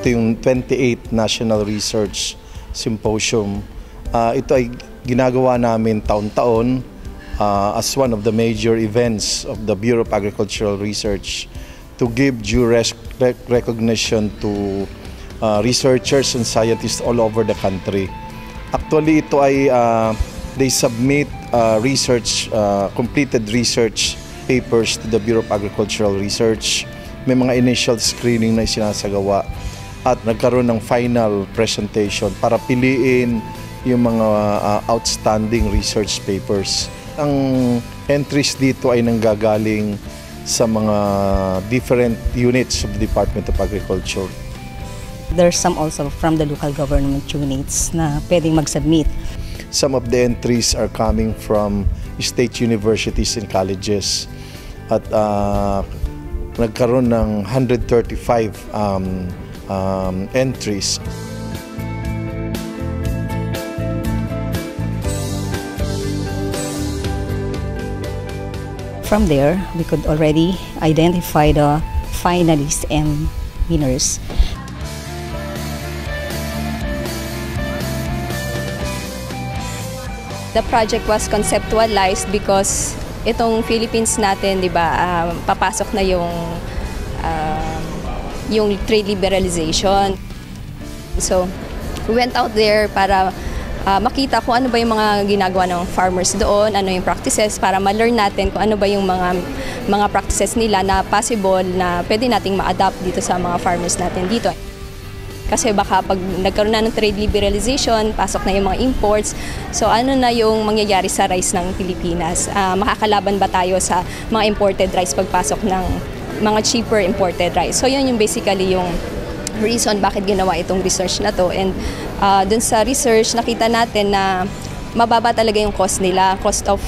ito yung 28th National Research Symposium. Ito ay ginagawa namin taon-taon as one of the major events of the Bureau of Agricultural Research to give due recognition to researchers and scientists all over the country. Actually, ito ay they submit completed research papers to the Bureau of Agricultural Research. May mga initial screening na isinasagawa at nagkaroon ng final presentation para piliin yung mga outstanding research papers. Ang entries dito ay nanggagaling sa mga different units of the Department of Agriculture. There's some also from the local government units na pwedeng mag-submit. Some of the entries are coming from state universities and colleges at nagkaroon ng 135 entries. From there, we could already identify the finalists and winners. The project was conceptualized because itong Philippines natin, di ba, papasok na yung trade liberalization. So, we went out there para makita kung ano ba yung mga ginagawa ng farmers doon, ano yung practices, para ma-learn natin kung ano ba yung mga practices nila na possible na pwede nating ma-adapt dito sa mga farmers natin dito. Kasi baka pag nagkaroon na ng trade liberalization, pasok na yung mga imports. So ano na yung mangyayari sa rice ng Pilipinas? Makakalaban ba tayo sa mga imported rice pagpasok ng mga cheaper imported rice? So yun yung basically yung reason bakit ginawa itong research na to. And dun sa research, nakita natin na mababa talaga yung cost nila, cost of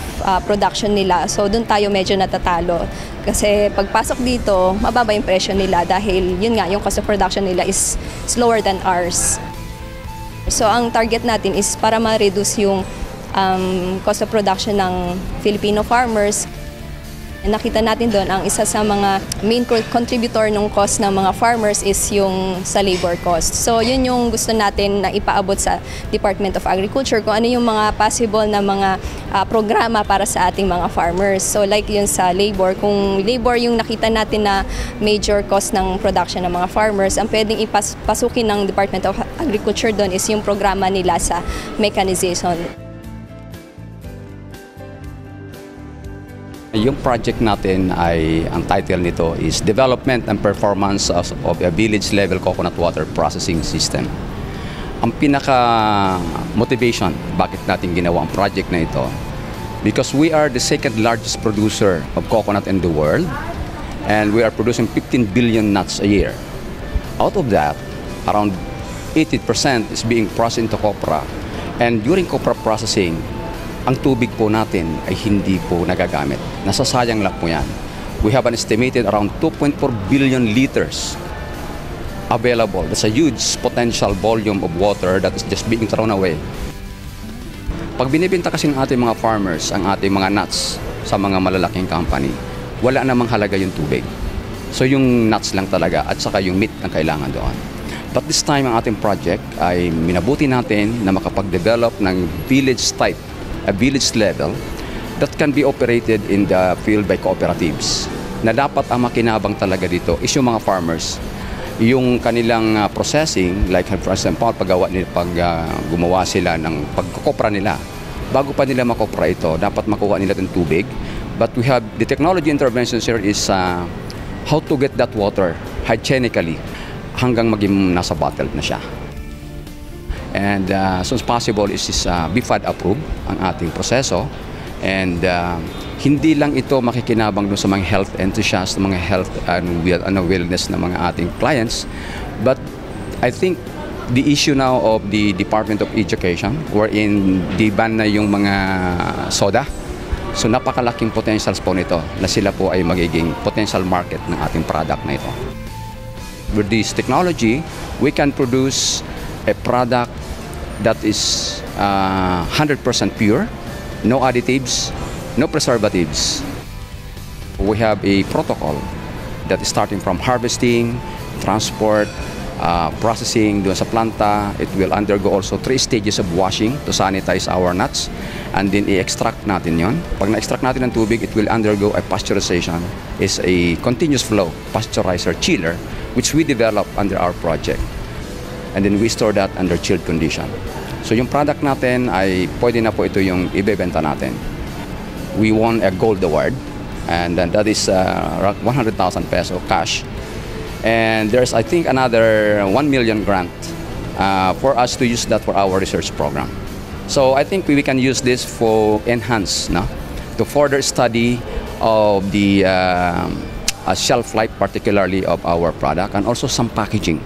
production nila. So dun tayo medyo natatalo. Kasi pagpasok dito, mababa yung presyo nila dahil yun nga, yung cost of production nila is slower than ours. So ang target natin is para ma-reduce yung cost of production ng Filipino farmers. Nakita natin doon, ang isa sa mga main contributor ng cost ng mga farmers is yung sa labor cost. So yun yung gusto natin na ipaabot sa Department of Agriculture, kung ano yung mga possible na mga programa para sa ating mga farmers. So like yun sa labor, kung labor yung nakita natin na major cost ng production ng mga farmers, ang pwedeng ipasukin ng Department of Agriculture doon is yung programa nila sa mechanization. Yung project natin ay, ang title nito is Development and Performance of a Village-Level Coconut Water Processing System. Ang pinaka-motivation bakit natin ginawa ang project na ito, because we are the second largest producer of coconut in the world and we are producing 15 billion nuts a year. Out of that, around 80% is being processed into copra, and during copra processing, ang tubig po natin ay hindi po nagagamit. Nasasayang lang po yan. We have an estimated around 2.4 billion liters available. That's a huge potential volume of water that is just being thrown away. Pag binibenta kasi ng ating mga farmers ang ating mga nuts sa mga malalaking company, wala namang halaga yung tubig. So yung nuts lang talaga at saka yung meat ang kailangan doon. But this time ang ating project ay minabuti natin na makapag-develop ng village type, a village level that can be operated in the field by cooperatives. Na dapat ang makinabang talaga dito is yung mga farmers. Yung kanilang processing, like for example, pag gumawa sila ng pagkukopra nila, bago pa nila makopra ito, dapat makuha nila ng tubig. But we have, the technology interventions here is how to get that water hygienically hanggang maging nasa bottle na siya. And as soon as possible is BFAD approved ang ating proseso, and hindi lang ito makikinabang doon sa mga health enthusiasts, mga health and wellness ng mga ating clients, but I think the issue now of the Department of Education wherein di-ban na yung mga soda, so napakalaking potentials po nito na sila po ay magiging potential market ng ating product na ito. With this technology, we can produce a product that is 100% pure, no additives, no preservatives. We have a protocol that is starting from harvesting, transport, processing doon sa planta. It will undergo also 3 stages of washing to sanitize our nuts. And then i-extract natin yon. Pag na-extract natin ng tubig, it will undergo a pasteurization. It's a continuous flow pasteurizer chiller which we develop under our project. And then we store that under chilled condition. So yung product natin ay pwede na po ito yung ibebenta natin. We won a gold award, and then that is 100,000 peso cash. And there's, I think, another 1 million grant for us to use that for our research program. So I think we can use this for enhance, no? To further study of the shelf life, particularly of our product, and also some packaging.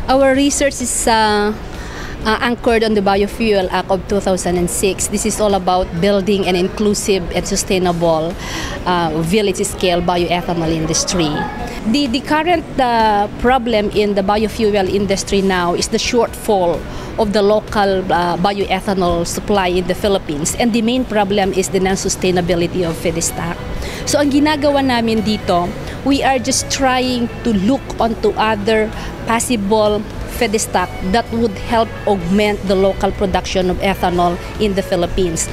Our research is anchored on the Biofuel Act of 2006. This is all about building an inclusive and sustainable village-scale bioethanol industry. The current problem in the biofuel industry now is the shortfall of the local bioethanol supply in the Philippines, and the main problem is the non-sustainability of feedstock. So ang ginagawa namin dito, we are just trying to look onto other possible feedstock that would help augment the local production of ethanol in the Philippines.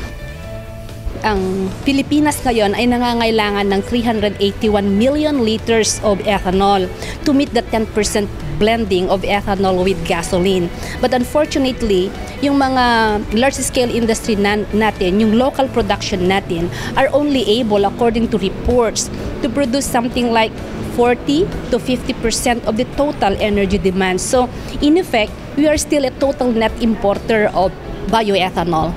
Ang Pilipinas ngayon ay nangangailangan ng 381 million liters of ethanol to meet the 10% blending of ethanol with gasoline. But unfortunately, yung mga large-scale industry natin, yung local production natin, are only able, according to reports, to produce something like 40 to 50% of the total energy demand. So, in effect, we are still a total net importer of bioethanol.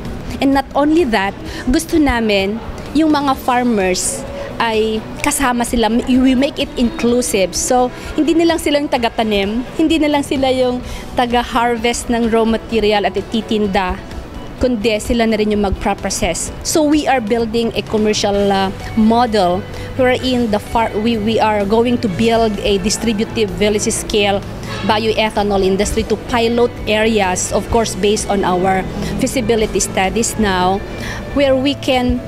And not only that, gusto namin yung mga farmers ay kasama sila, we make it inclusive. So, hindi nilang sila yung taga-tanim, hindi nilang sila yung taga-harvest ng raw material at ititinda, kundi sila na rin yung mag-process. So, we are building a commercial model wherein we are going to build a distributive village-scale bioethanol industry to pilot areas, of course, based on our feasibility studies now, where we can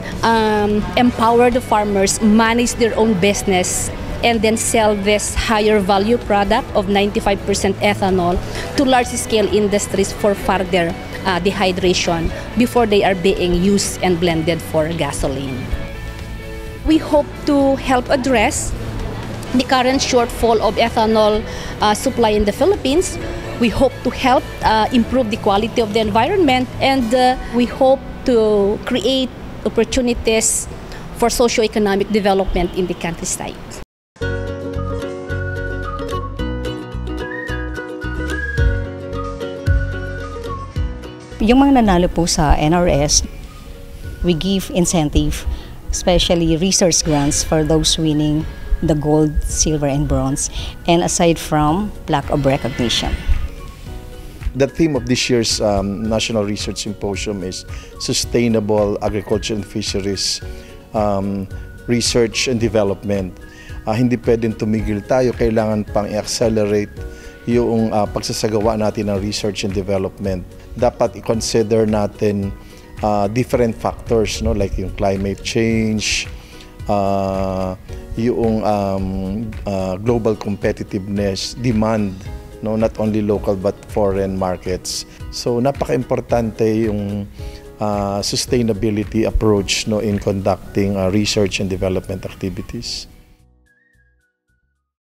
empower the farmers, manage their own business, and then sell this higher value product of 95% ethanol to large-scale industries for further dehydration before they are being used and blended for gasoline. We hope to help address the current shortfall of ethanol supply in the Philippines. We hope to help improve the quality of the environment, and we hope to create opportunities for socio-economic development in the countryside. Yung mga nanalo po sa NRS, we give incentive, especially research grants for those winning the gold, silver, and bronze, and aside from plaque of recognition. The theme of this year's National Research Symposium is Sustainable Agriculture and Fisheries Research and Development. Hindi pwedeng tumigil tayo, kailangan pang i-accelerate yung pagsasagawa natin ng research and development. Dapat i-consider natin different factors, no, like yung climate change, yung global competitiveness, demand, no, not only local but foreign markets. So napaka-importante yung sustainability approach, no, in conducting research and development activities.